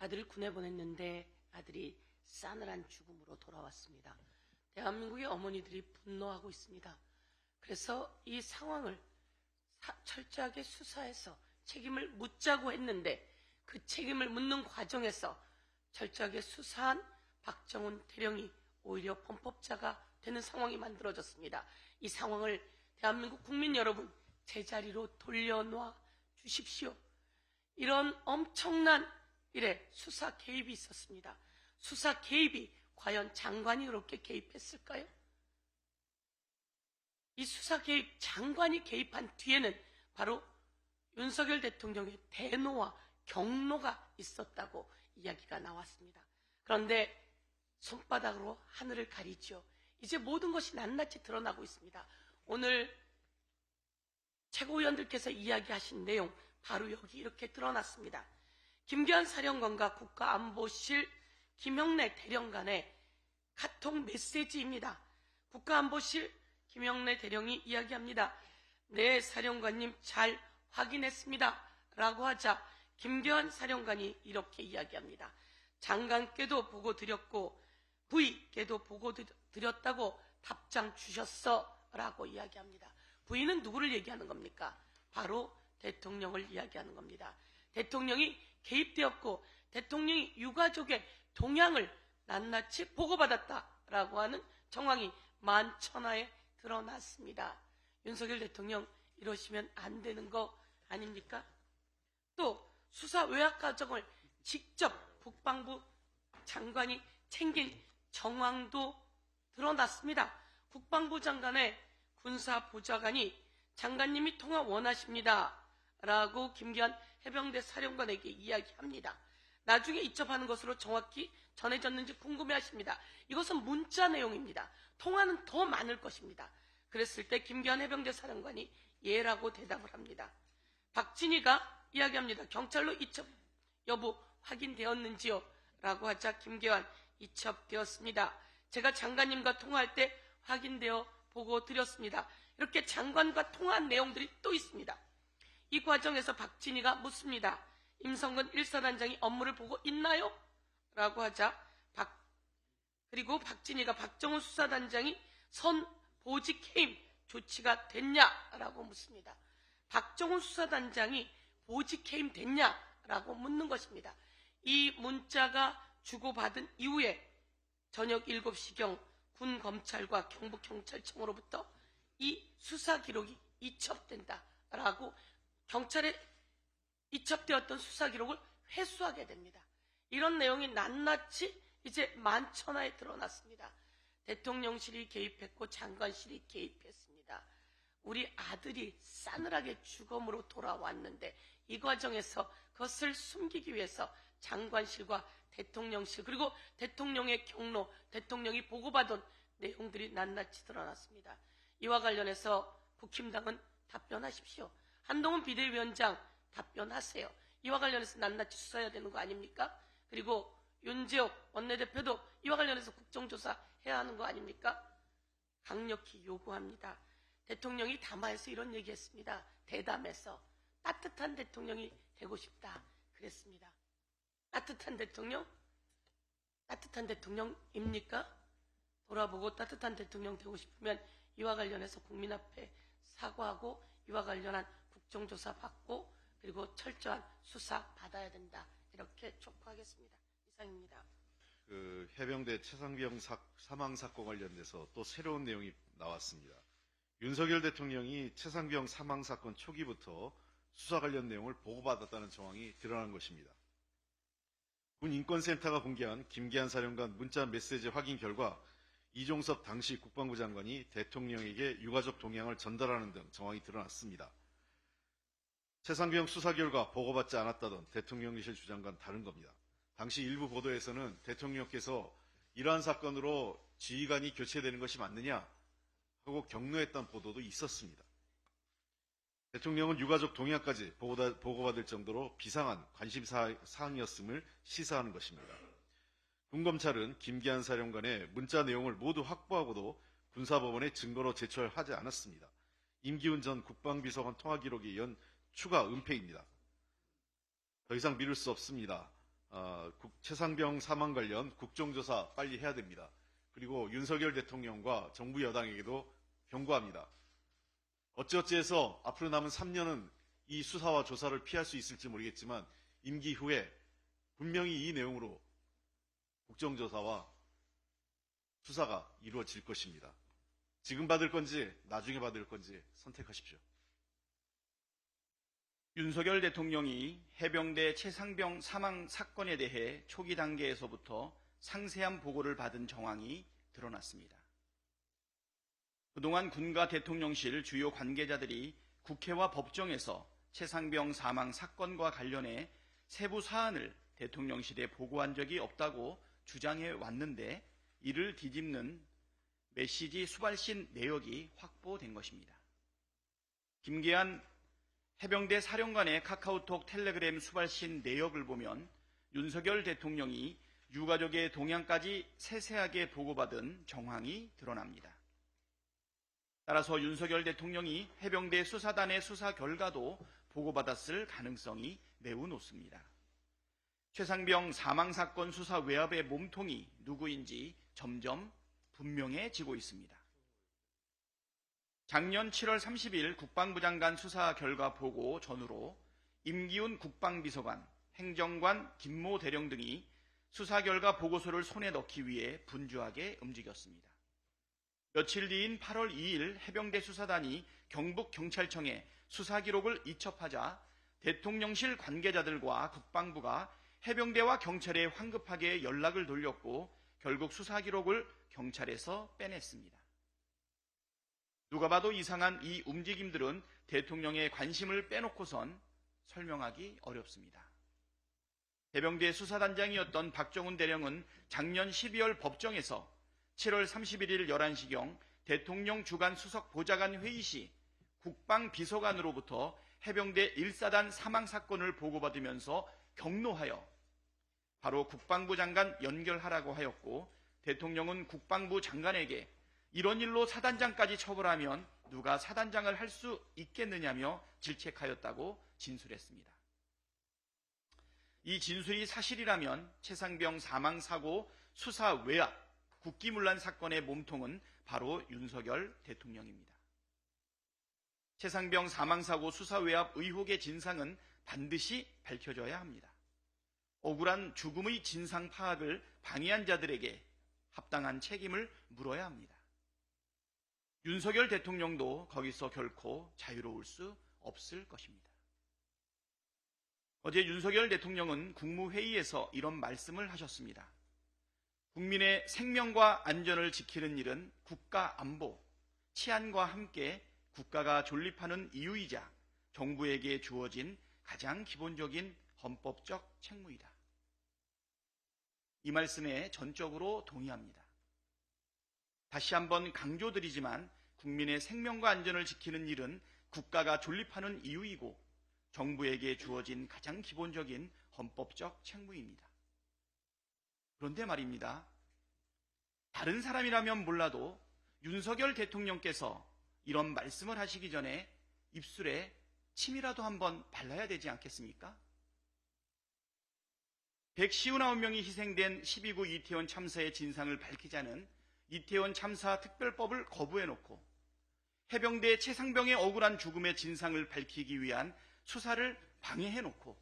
아들을 군에 보냈는데 아들이 싸늘한 죽음으로 돌아왔습니다. 대한민국의 어머니들이 분노하고 있습니다. 그래서 이 상황을 철저하게 수사해서 책임을 묻자고 했는데 그 책임을 묻는 과정에서 철저하게 수사한 박정훈 대령이 오히려 범법자가 되는 상황이 만들어졌습니다. 이 상황을 대한민국 국민 여러분 제자리로 돌려놔 주십시오. 이런 엄청난 일에 수사 개입이 있었습니다. 수사 개입이 과연 장관이 그렇게 개입했을까요? 이 수사 개입, 장관이 개입한 뒤에는 바로 윤석열 대통령의 대노와 경노가 있었다고 이야기가 나왔습니다. 그런데 손바닥으로 하늘을 가리죠. 이제 모든 것이 낱낱이 드러나고 있습니다. 오늘 최고위원들께서 이야기하신 내용 바로 여기 이렇게 드러났습니다. 김기현 사령관과 국가안보실 김영래 대령 간의 카톡 메시지입니다. 국가안보실 김영래 대령이 이야기합니다. 네, 사령관님 잘 확인했습니다. 라고 하자 김기현 사령관이 이렇게 이야기합니다. 장관께도 보고 드렸고 부위께도 보고 드렸다고 답장 주셨어. 라고 이야기합니다. 부위는 누구를 얘기하는 겁니까? 바로 대통령을 이야기하는 겁니다. 대통령이 개입되었고 대통령이 유가족의 동향을 낱낱이 보고받았다라고 하는 정황이 만천하에 드러났습니다. 윤석열 대통령 이러시면 안 되는 거 아닙니까? 또 수사 외압 과정을 직접 국방부 장관이 챙긴 정황도 드러났습니다. 국방부 장관의 군사보좌관이 장관님이 통화 원하십니다. 라고 김기현 해병대 사령관에게 이야기합니다. 나중에 이첩하는 것으로 정확히 전해졌는지 궁금해하십니다. 이것은 문자 내용입니다. 통화는 더 많을 것입니다. 그랬을 때 김기현 해병대 사령관이 예라고 대답을 합니다. 박진희가 이야기합니다. 경찰로 이첩 여부 확인되었는지요? 라고 하자 김기현 이첩되었습니다. 제가 장관님과 통화할 때 확인되어 보고 드렸습니다. 이렇게 장관과 통화한 내용들이 또 있습니다. 이 과정에서 박진희가 묻습니다. 임성근 1사단장이 업무를 보고 있나요? 라고 하자 그리고 박진희가 박정훈 수사단장이 선 보직 해임 조치가 됐냐라고 묻습니다. 박정훈 수사단장이 보직 해임 됐냐라고 묻는 것입니다. 이 문자가 주고받은 이후에 저녁 7시경 군검찰과 경북경찰청으로부터 이 수사 기록이 이첩된다라고 경찰에 이첩되었던 수사 기록을 회수하게 됩니다. 이런 내용이 낱낱이 이제 만천하에 드러났습니다. 대통령실이 개입했고 장관실이 개입했습니다. 우리 아들이 싸늘하게 죽음으로 돌아왔는데 이 과정에서 그것을 숨기기 위해서 장관실과 대통령실 그리고 대통령의 경로, 대통령이 보고받은 내용들이 낱낱이 드러났습니다. 이와 관련해서 국힘당은 답변하십시오. 한동훈 비대위원장 답변하세요. 이와 관련해서 낱낱이 수사해야 되는 거 아닙니까? 그리고 윤재옥 원내대표도 이와 관련해서 국정조사 해야 하는 거 아닙니까? 강력히 요구합니다. 대통령이 담화에서 이런 얘기했습니다. 대담에서 따뜻한 대통령이 되고 싶다 그랬습니다. 따뜻한 대통령? 따뜻한 대통령입니까? 돌아보고 따뜻한 대통령 되고 싶으면 이와 관련해서 국민 앞에 사과하고 이와 관련한 국정조사 받고 그리고 철저한 수사 받아야 된다. 이렇게 촉구하겠습니다. 이상입니다. 해병대 최상병 사망 사건 관련돼서 또 새로운 내용이 나왔습니다. 윤석열 대통령이 최상병 사망 사건 초기부터 수사 관련 내용을 보고받았다는 정황이 드러난 것입니다. 군인권센터가 공개한 김기한 사령관 문자 메시지 확인 결과 이종섭 당시 국방부 장관이 대통령에게 유가족 동향을 전달하는 등 정황이 드러났습니다. 최상병 수사 결과 보고받지 않았다던 대통령실 주장과는 다른 겁니다. 당시 일부 보도에서는 대통령께서 이러한 사건으로 지휘관이 교체되는 것이 맞느냐 하고 격려했던 보도도 있었습니다. 대통령은 유가족 동향까지 보고받을 정도로 비상한 관심사항이었음을 시사하는 것입니다. 군검찰은 김기한 사령관의 문자 내용을 모두 확보하고도 군사법원에 증거로 제출하지 않았습니다. 임기훈 전 국방비서관 통화 기록에 이은 추가 은폐입니다. 더 이상 미룰 수 없습니다. 최상병 사망 관련 국정조사 빨리 해야 됩니다. 그리고 윤석열 대통령과 정부 여당에게도 경고합니다. 어찌어찌해서 앞으로 남은 3년은 이 수사와 조사를 피할 수 있을지 모르겠지만 임기 후에 분명히 이 내용으로 국정조사와 수사가 이루어질 것입니다. 지금 받을 건지 나중에 받을 건지 선택하십시오. 윤석열 대통령이 해병대 최상병 사망 사건에 대해 초기 단계에서부터 상세한 보고를 받은 정황이 드러났습니다. 그동안 군과 대통령실 주요 관계자들이 국회와 법정에서 최상병 사망 사건과 관련해 세부 사안을 대통령실에 보고한 적이 없다고 주장해 왔는데 이를 뒤집는 메시지 수발신 내역이 확보된 것입니다. 김계한 해병대 사령관의 카카오톡 텔레그램 수발신 내역을 보면 윤석열 대통령이 유가족의 동향까지 세세하게 보고받은 정황이 드러납니다. 따라서 윤석열 대통령이 해병대 수사단의 수사 결과도 보고받았을 가능성이 매우 높습니다. 최상병 사망사건 수사 외압의 몸통이 누구인지 점점 분명해지고 있습니다. 작년 7월 30일 국방부 장관 수사 결과 보고 전후로 임기훈 국방비서관, 행정관 김모 대령 등이 수사 결과 보고서를 손에 넣기 위해 분주하게 움직였습니다. 며칠 뒤인 8월 2일 해병대 수사단이 경북경찰청에 수사 기록을 이첩하자 대통령실 관계자들과 국방부가 해병대와 경찰에 황급하게 연락을 돌렸고 결국 수사 기록을 경찰에서 빼냈습니다. 누가 봐도 이상한 이 움직임들은 대통령의 관심을 빼놓고선 설명하기 어렵습니다. 해병대 수사단장이었던 박정훈 대령은 작년 12월 법정에서 7월 31일 11시경 대통령 주간 수석 보좌관 회의 시 국방비서관으로부터 해병대 1사단 사망 사건을 보고받으면서 경로하여 바로 국방부 장관 연결하라고 하였고 대통령은 국방부 장관에게 이런 일로 사단장까지 처벌하면 누가 사단장을 할 수 있겠느냐며 질책하였다고 진술했습니다. 이 진술이 사실이라면 최상병 사망사고 수사 외압, 국기문란 사건의 몸통은 바로 윤석열 대통령입니다. 최상병 사망사고 수사 외압 의혹의 진상은 반드시 밝혀져야 합니다. 억울한 죽음의 진상 파악을 방해한 자들에게 합당한 책임을 물어야 합니다. 윤석열 대통령도 거기서 결코 자유로울 수 없을 것입니다. 어제 윤석열 대통령은 국무회의에서 이런 말씀을 하셨습니다. 국민의 생명과 안전을 지키는 일은 국가 안보, 치안과 함께 국가가 존립하는 이유이자 정부에게 주어진 가장 기본적인 헌법적 책무이다. 이 말씀에 전적으로 동의합니다. 다시 한번 강조드리지만 국민의 생명과 안전을 지키는 일은 국가가 존립하는 이유이고 정부에게 주어진 가장 기본적인 헌법적 책무입니다. 그런데 말입니다. 다른 사람이라면 몰라도 윤석열 대통령께서 이런 말씀을 하시기 전에 입술에 침이라도 한번 발라야 되지 않겠습니까? 159명이 희생된 12구 이태원 참사의 진상을 밝히자는 이태원 참사 특별법을 거부해놓고 해병대 최상병의 억울한 죽음의 진상을 밝히기 위한 수사를 방해해놓고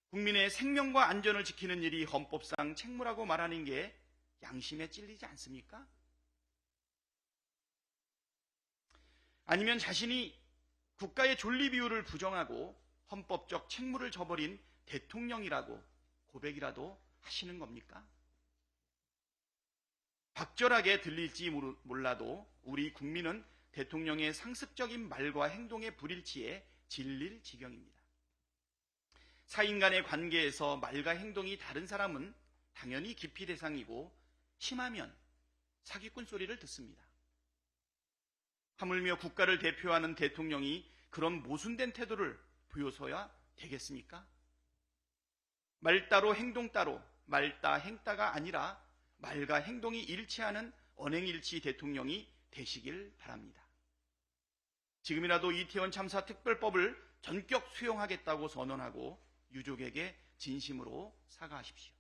국민의 생명과 안전을 지키는 일이 헌법상 책무라고 말하는 게 양심에 찔리지 않습니까? 아니면 자신이 국가의 존립 이유를 부정하고 헌법적 책무를 저버린 대통령이라고 고백이라도 하시는 겁니까? 박절하게 들릴지 몰라도 우리 국민은 대통령의 상습적인 말과 행동의 불일치에 질릴 지경입니다. 사인 간의 관계에서 말과 행동이 다른 사람은 당연히 기피 대상이고 심하면 사기꾼 소리를 듣습니다. 하물며 국가를 대표하는 대통령이 그런 모순된 태도를 보여서야 되겠습니까? 말 따로 행동 따로, 말 따 행따가 아니라 말과 행동이 일치하는 언행일치 대통령이 되시길 바랍니다. 지금이라도 이태원 참사 특별법을 전격 수용하겠다고 선언하고 유족에게 진심으로 사과하십시오.